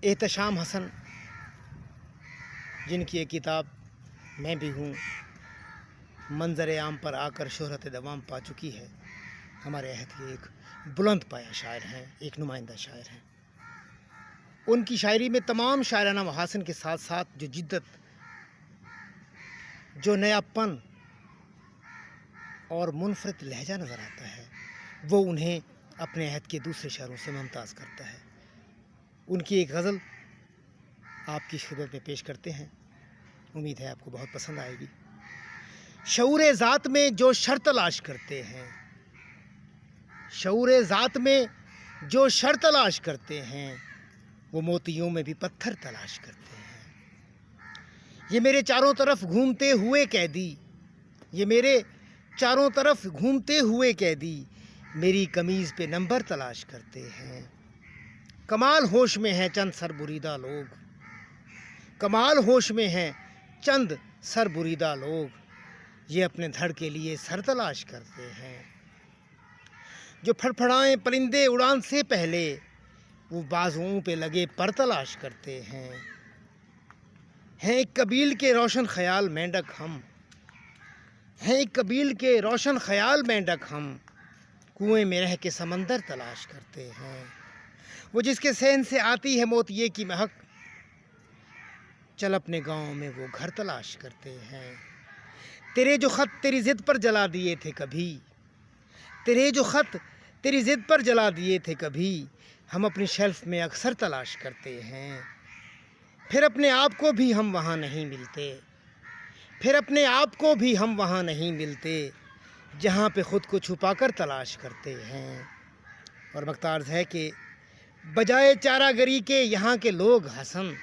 احتشام حسن، جن کی ایک کتاب میں بھی ہوں، منظر عام پر آ کر شہرت دوام پا چکی ہے، ہمارے عہد کے ایک بلند پایہ شاعر ہیں، ایک نمائندہ شاعر ہیں۔ ان کی شاعری میں تمام شاعرانہ محاسن کے ساتھ ساتھ جو جدت، جو نیا پن اور منفرد لہجہ نظر آتا ہے، وہ انہیں اپنے عہد کے دوسرے شاعروں سے ممتاز کرتا ہے۔ ان کی ایک غزل آپ کی خدمت میں پیش کرتے ہیں، امید ہے آپ کو بہت پسند آئے گی۔ شعور ذات میں جو شر تلاش کرتے ہیں، شعور ذات میں جو شر تلاش کرتے ہیں، وہ موتیوں میں بھی پتھر تلاش کرتے ہیں۔ یہ میرے چاروں طرف گھومتے ہوئے قیدی، یہ میرے چاروں طرف گھومتے ہوئے قیدی، میری قمیض پہ نمبر تلاش کرتے ہیں۔ کمال ہوش میں ہیں چند سر بریدہ لوگ، کمال ہوش میں ہیں چند سر بریدہ لوگ، یہ اپنے دھڑ کے لیے سر تلاش کرتے ہیں۔ جو پھڑپھڑائیں پرندے اڑان سے پہلے، وہ بازوؤں پہ لگے پر تلاش کرتے ہیں۔ ہیں ایک قبیل کے روشن خیال مینڈک ہم، ہیں ایک قبیل کے روشن خیال مینڈک ہم، کنویں میں رہ کے سمندر تلاش کرتے ہیں۔ وہ جس کے صحن سے آتی ہے موتیے کی مہک، چل اپنے گاؤں میں وہ گھر تلاش کرتے ہیں۔ تیرے جو خط تیری ضد پر جلا دیے تھے کبھی، تیرے جو خط تیری ضد پر جلا دیے تھے کبھی، ہم اپنی شیلف میں اکثر تلاش کرتے ہیں۔ پھر اپنے آپ کو بھی ہم وہاں نہیں ملتے، پھر اپنے آپ کو بھی ہم وہاں نہیں ملتے، جہاں پہ خود کو چھپا کر تلاش کرتے ہیں۔ اور مقتارض ہے کہ بجائے چارہ گری کے یہاں کے لوگ حسن،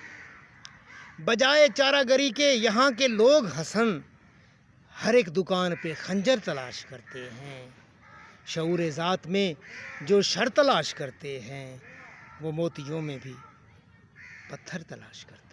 بجائے چارہ گری کے یہاں کے لوگ حسن، ہر ایک دکان پہ خنجر تلاش کرتے ہیں۔ شعور ذات میں جو شر تلاش کرتے ہیں، وہ موتیوں میں بھی پتھر تلاش کرتے ہیں۔